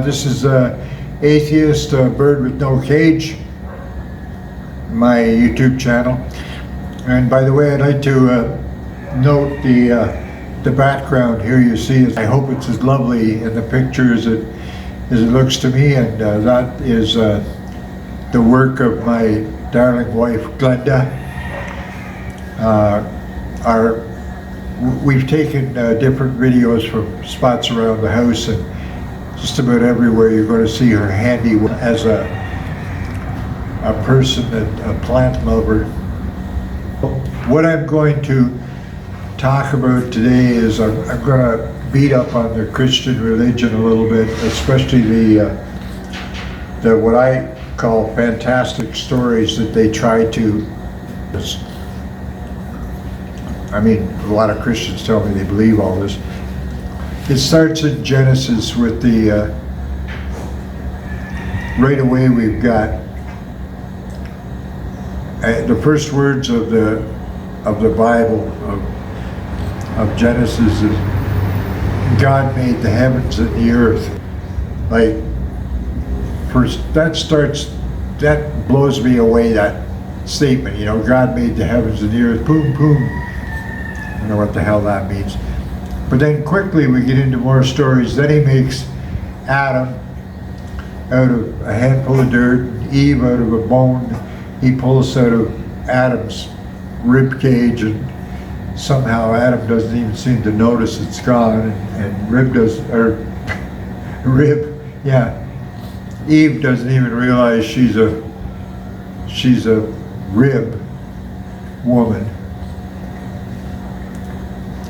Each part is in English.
This is Atheist Bird with No Cage, my YouTube channel. And by the way, I'd like to note the background here you see. I hope it's as lovely in the picture as it looks to me, and that is the work of my darling wife, Glenda. We've taken different videos from spots around the house, and just about everywhere you're going to see her handy as a person, a plant lover. What I'm going to talk about today is I'm going to beat up on the Christian religion a little bit, especially the what I call fantastic stories that they try to. I mean, a lot of Christians tell me they believe all this. It starts in Genesis with right away we've got the first words of the Bible of Genesis is God made the heavens and the earth. Like, first that blows me away, that statement, you know, God made the heavens and the earth, boom, boom. I don't know what the hell that means. But then quickly we get into more stories. Then he makes Adam out of a handful of dirt, Eve out of a bone. He pulls out of Adam's rib cage, and somehow Adam doesn't even seem to notice it's gone, and Eve doesn't even realize she's a rib woman.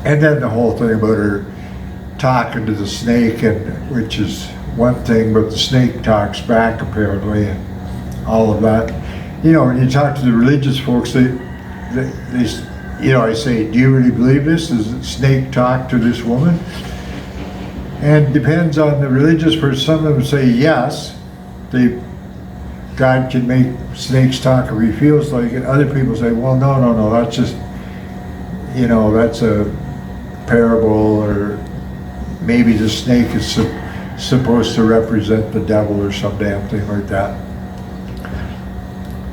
And then the whole thing about her talking to the snake, which is one thing, but the snake talks back apparently, and all of that. You know, when you talk to the religious folks, they you know, I say, do you really believe this? Does the snake talk to this woman? And depends on the religious person. Some of them say yes, God can make snakes talk if he feels like it. Other people say, well, no, that's just, you know, that's a parable, or maybe the snake is supposed to represent the devil or some damn thing like that.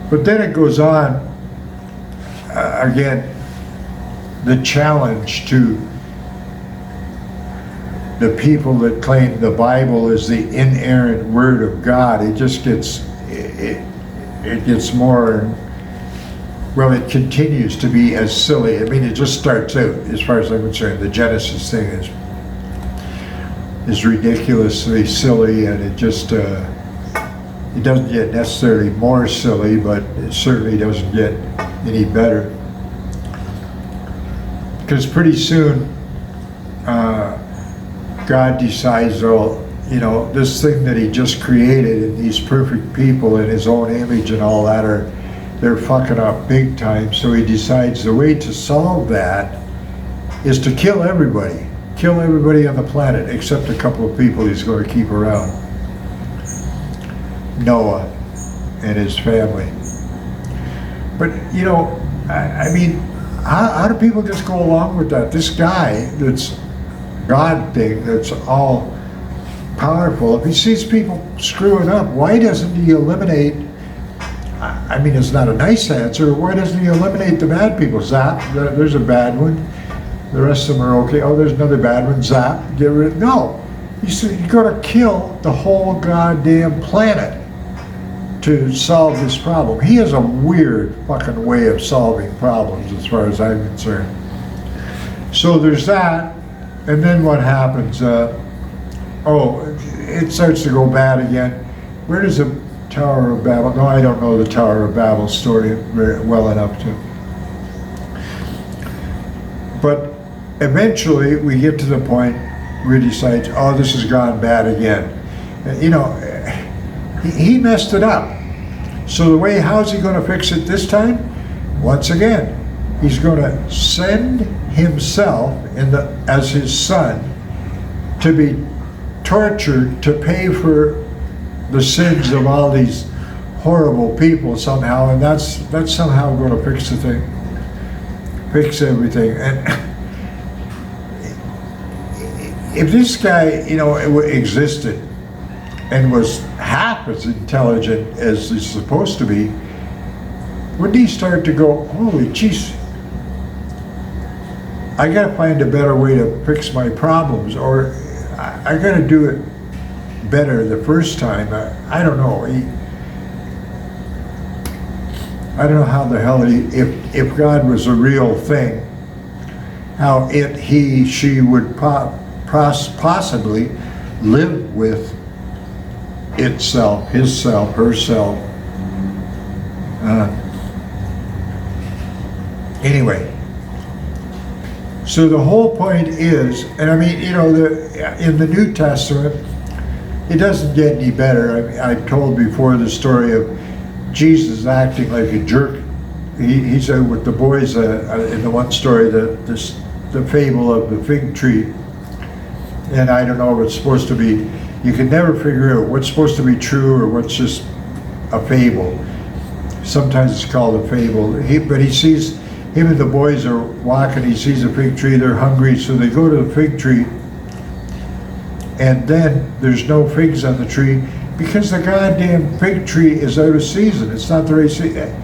But then it goes on, again, the challenge to the people that claim the Bible is the inerrant word of God. It just gets, it gets more, well, it continues to be as silly. I mean, it just starts out, as far as I'm concerned, the Genesis thing is ridiculously silly, and it just, it doesn't get necessarily more silly, but it certainly doesn't get any better. Because pretty soon, God decides, well, you know, this thing that he just created, and these perfect people in his own image and all that, they're fucking up big time. So he decides the way to solve that is to kill everybody on the planet, except a couple of people he's going to keep around. Noah and his family. But, you know, I mean, how do people just go along with that? This guy that's God thing, that's all powerful, if he sees people screwing up, why doesn't he eliminate, I mean, it's not a nice answer, why doesn't he eliminate the bad people? Zap, there's a bad one. The rest of them are okay. Oh, there's another bad one. Zap, get rid. No, you got to kill the whole goddamn planet to solve this problem. He has a weird fucking way of solving problems, as far as I'm concerned. So there's that, and then what happens? It starts to go bad again. Where does the Tower of Babel? No, I don't know the Tower of Babel story very well enough to. But eventually we get to the point where he decides, oh, this has gone bad again. You know, he messed it up. So the way, how's he going to fix it this time? Once again, he's going to send himself as his son to be tortured to pay for the sins of all these horrible people somehow, and that's somehow going to fix the thing, fix everything. And if this guy, you know, existed, and was half as intelligent as he's supposed to be, wouldn't he start to go, holy jeez, I gotta find a better way to fix my problems, or I gotta do it better the first time. I don't know. I don't know how the hell if God was a real thing, how she would possibly live with itself, himself, herself. Anyway, so the whole point is, and I mean, you know, in the New Testament, it doesn't get any better. I've told before the story of Jesus acting like a jerk. He said with the boys in the one story, the fable of the fig tree, and I don't know if it's supposed to be, you can never figure out what's supposed to be true or what's just a fable. Sometimes it's called a fable. But he sees, him and the boys are walking, he sees a fig tree, they're hungry, so they go to the fig tree, and then there's no figs on the tree because the goddamn fig tree is out of season. It's not the right season.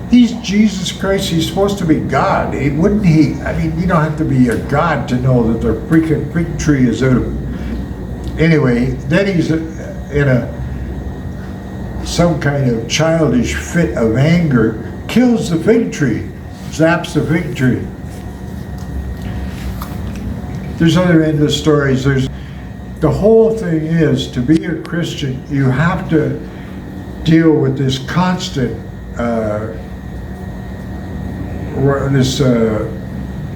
He's Jesus Christ, he's supposed to be God. Wouldn't he? I mean, you don't have to be a God to know that the freaking fig tree is out of... Anyway, then he's in some kind of childish fit of anger, kills the fig tree, zaps the fig tree. There's other endless stories. The whole thing is, to be a Christian, you have to deal with this constant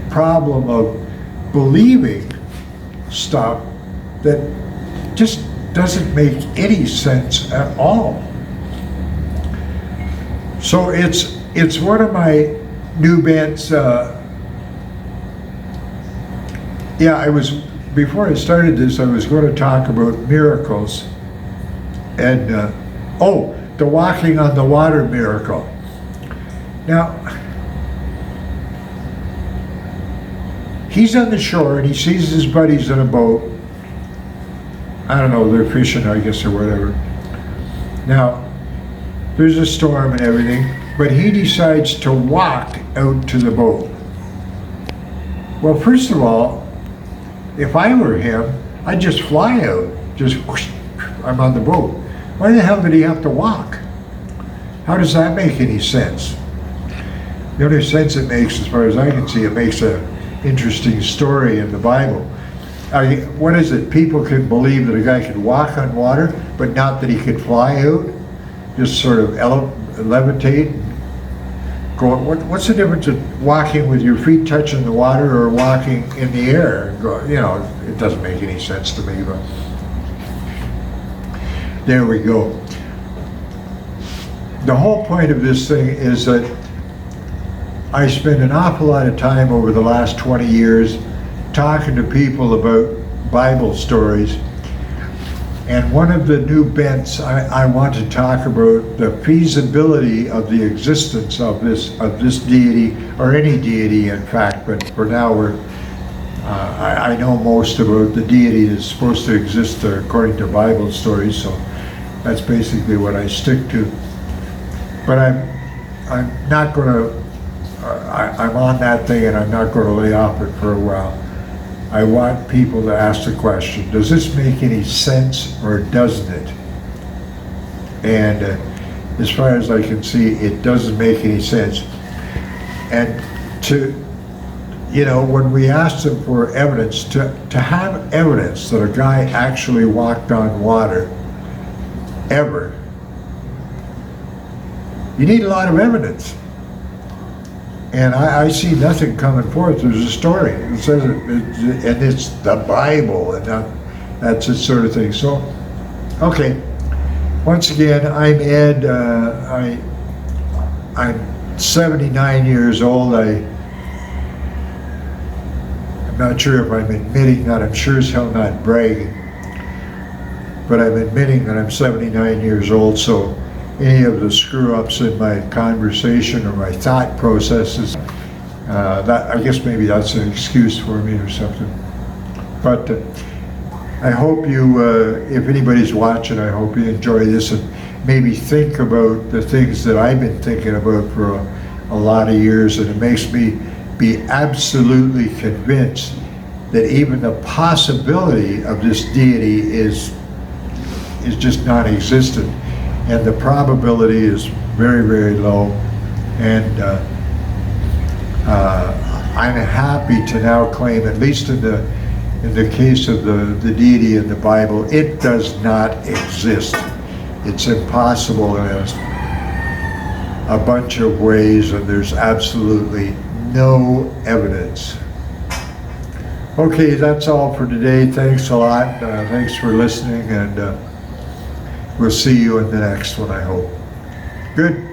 problem of believing stuff that just doesn't make any sense at all. So it's one of my new bents. Before I started this, I was going to talk about miracles and the walking on the water miracle. Now, he's on the shore and he sees his buddies in a boat. I don't know, they're fishing, I guess, or whatever. Now, there's a storm and everything, but he decides to walk out to the boat. Well, first of all, if I were him, I'd just fly out. Just whoosh, I'm on the boat. Why the hell did he have to walk? How does that make any sense? The only sense it makes, as far as I can see, it makes an interesting story in the Bible. What is it? People can believe that a guy could walk on water, but not that he could fly out? Just sort of levitate? What's the difference of walking with your feet touching the water or walking in the air? You know, it doesn't make any sense to me, but there we go. The whole point of this thing is that I spent an awful lot of time over the last 20 years talking to people about Bible stories. And one of the new bents I want to talk about the feasibility of the existence of this deity, or any deity in fact, but for now I know most about the deity that's supposed to exist according to Bible stories, so that's basically what I stick to. But I'm not going to, I'm on that thing and I'm not going to lay off it for a while. I want people to ask the question, does this make any sense or doesn't it? And as far as I can see, it doesn't make any sense. And when we asked them for evidence, to have evidence that a guy actually walked on water, ever, you need a lot of evidence. And I see nothing coming forth. There's a story. It says and it's the Bible, and that's the sort of thing. So, okay. Once again, I'm Ed. I'm 79 years old. I'm not sure if I'm admitting that. I'm sure as hell not bragging. But I'm admitting that I'm 79 years old, so any of the screw-ups in my conversation or my thought processes, that I guess maybe that's an excuse for me or something. But I hope you, if anybody's watching, I hope you enjoy this and maybe think about the things that I've been thinking about for a lot of years, and it makes me be absolutely convinced that even the possibility of this deity is just non-existent, and the probability is very, very low. And I'm happy to now claim, at least in the case of the deity in the Bible, it does not exist. It's impossible in a bunch of ways, and there's absolutely no evidence. Okay, that's all for today. Thanks a lot. Thanks for listening, and we'll see you in the next one, I hope. Good.